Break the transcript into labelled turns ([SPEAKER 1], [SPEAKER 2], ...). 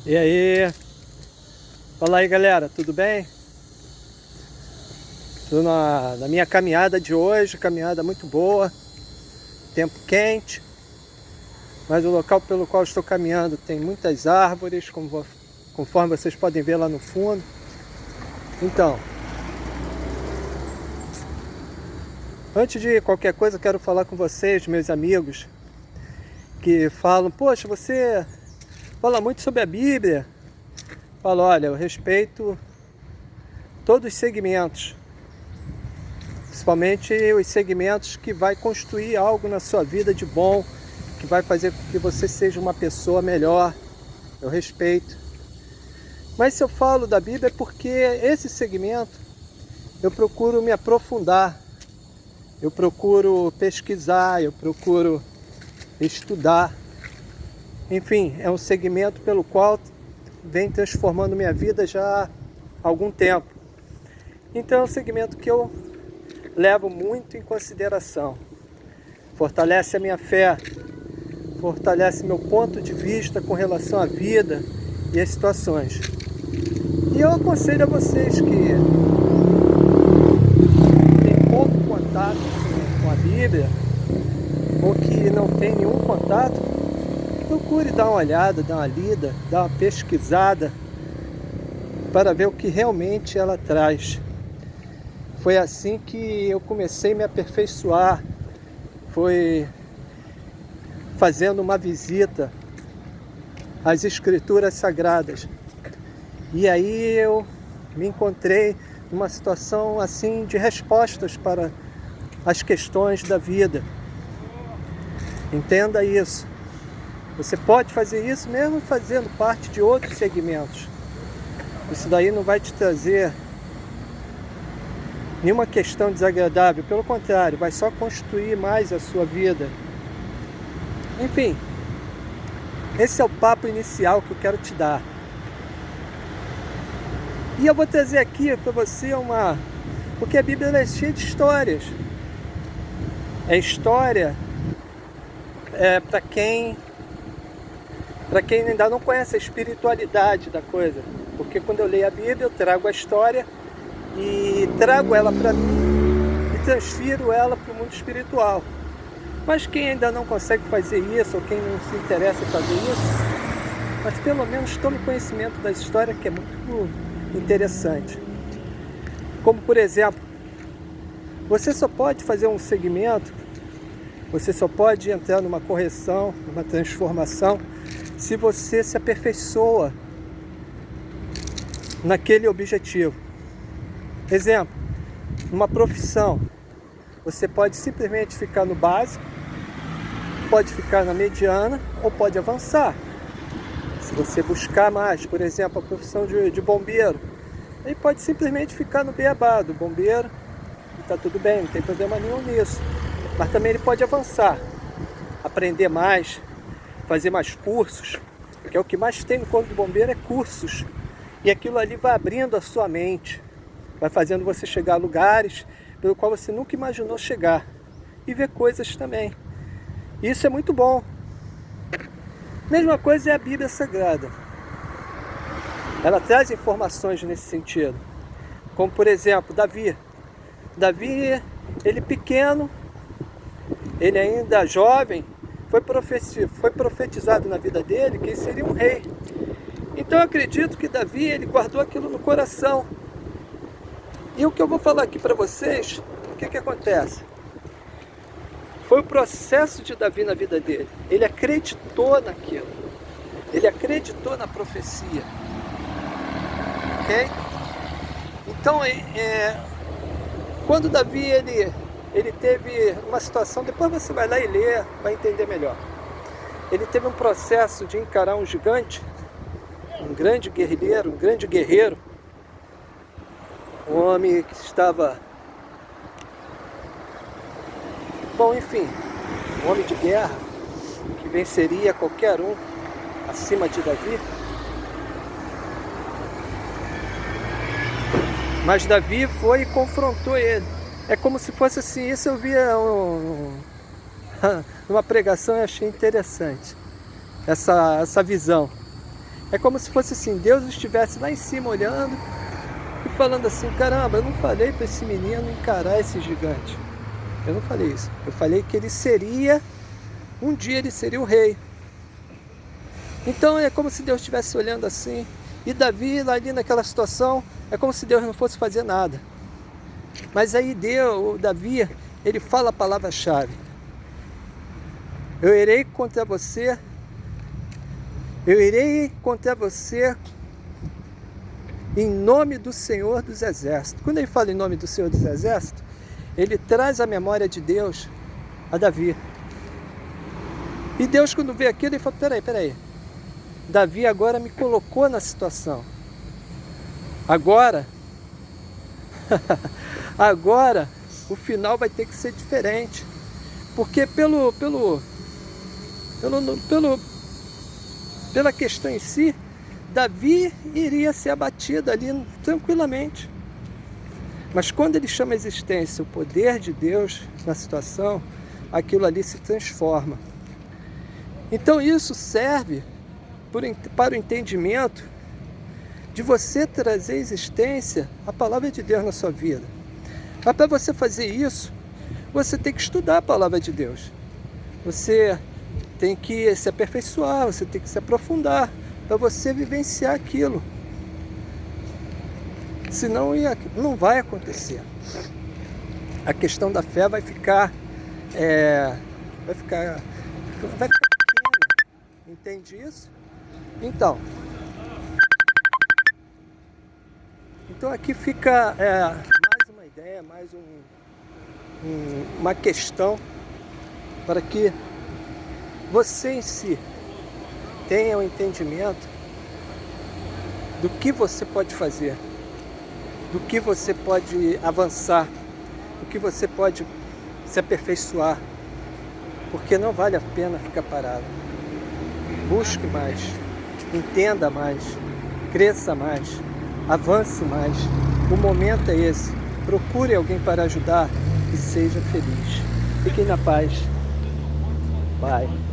[SPEAKER 1] E aí? Fala aí, galera, tudo bem? Estou na minha caminhada de hoje, caminhada muito boa, tempo quente, mas o local pelo qual estou caminhando tem muitas árvores, conforme vocês podem ver lá no fundo. Então, antes de qualquer coisa, eu quero falar com vocês, meus amigos, que falam, poxa, você fala muito sobre a Bíblia. Falo, olha, eu respeito todos os segmentos, principalmente os segmentos que vai construir algo na sua vida de bom, que vai fazer com que você seja uma pessoa melhor. Eu respeito. Mas se eu falo da Bíblia é porque esse segmento eu procuro me aprofundar, eu procuro pesquisar, eu procuro estudar. Enfim, é um segmento pelo qual vem transformando minha vida já há algum tempo. Então é um segmento que eu levo muito em consideração. Fortalece a minha fé, fortalece meu ponto de vista com relação à vida e às situações. E eu aconselho a vocês que têm pouco contato com a Bíblia, ou que não tem nenhum contato, procure dar uma olhada, dar uma lida, dar uma pesquisada para ver o que realmente ela traz. Foi assim que eu comecei a me aperfeiçoar, foi fazendo uma visita às Escrituras Sagradas. E aí eu me encontrei numa situação assim de respostas para as questões da vida. Entenda isso. Você pode fazer isso mesmo fazendo parte de outros segmentos. Isso daí não vai te trazer nenhuma questão desagradável, pelo contrário, vai só construir mais a sua vida. Enfim, esse é o papo inicial que eu quero te dar. E eu vou trazer aqui para você porque a Bíblia é cheia de histórias. É história para quem ainda não conhece a espiritualidade da coisa. Porque quando eu leio a Bíblia, eu trago a história e trago ela para mim e transfiro ela para o mundo espiritual. Mas quem ainda não consegue fazer isso, ou quem não se interessa em fazer isso, mas pelo menos tome conhecimento da história, que é muito interessante. Como por exemplo, você só pode fazer um segmento, você só pode entrar numa correção, numa transformação, se você se aperfeiçoa naquele objetivo. Exemplo, numa profissão, você pode simplesmente ficar no básico, pode ficar na mediana ou pode avançar. Se você buscar mais, por exemplo, a profissão de bombeiro, aí pode simplesmente ficar no beabá do bombeiro e está tudo bem, não tem problema nenhum nisso. Mas também ele pode avançar, aprender mais, fazer mais cursos, que é o que mais tem no corpo do bombeiro, é cursos. E aquilo ali vai abrindo a sua mente, vai fazendo você chegar a lugares pelo qual você nunca imaginou chegar e ver coisas também. Isso é muito bom. Mesma coisa é a Bíblia Sagrada. Ela traz informações nesse sentido. Como por exemplo, Davi. Davi, ele pequeno, ele ainda jovem, foi profetizado na vida dele que ele seria um rei. Então eu acredito que Davi, ele guardou aquilo no coração. E o que eu vou falar aqui para vocês, o que acontece? Foi o processo de Davi na vida dele. Ele acreditou naquilo. Ele acreditou na profecia. Ok? Então, quando Davi ele teve uma situação, depois você vai lá e lê, vai entender melhor. Ele teve um processo de encarar um gigante, um grande guerreiro, um grande guerreiro, um homem que estava, bom, enfim, um homem de guerra, que venceria qualquer um acima de Davi. Mas Davi foi e confrontou ele. É como se fosse assim, isso eu via numa pregação e achei interessante essa visão. É como se fosse assim, Deus estivesse lá em cima olhando e falando assim, caramba, eu não falei para esse menino encarar esse gigante. Eu não falei isso. Eu falei que ele seria, um dia ele seria o rei. Então é como se Deus estivesse olhando assim. E Davi, lá ali naquela situação, é como se Deus não fosse fazer nada. Mas aí Davi, ele fala a palavra-chave. Eu irei contra você em nome do Senhor dos Exércitos. Quando ele fala em nome do Senhor dos Exércitos, ele traz a memória de Deus a Davi. E Deus, quando vê aquilo, ele fala, peraí. Davi agora me colocou na situação. Agora o final vai ter que ser diferente. Porque pela questão em si, Davi iria ser abatido ali tranquilamente. Mas quando ele chama a existência o poder de Deus na situação, aquilo ali se transforma. Então isso serve para o entendimento de você trazer à existência a palavra de Deus na sua vida. Mas para você fazer isso, você tem que estudar a palavra de Deus. Você tem que se aperfeiçoar, você tem que se aprofundar para você vivenciar aquilo. Senão não vai acontecer. A questão da fé vai ficar pequena. Entende isso? Então aqui fica mais uma ideia, mais uma questão para que você em si tenha um entendimento do que você pode fazer, do que você pode avançar, do que você pode se aperfeiçoar, porque não vale a pena ficar parado. Busque mais, entenda mais, cresça mais, avance mais. O momento é esse. Procure alguém para ajudar e seja feliz. Fiquem na paz. Bye.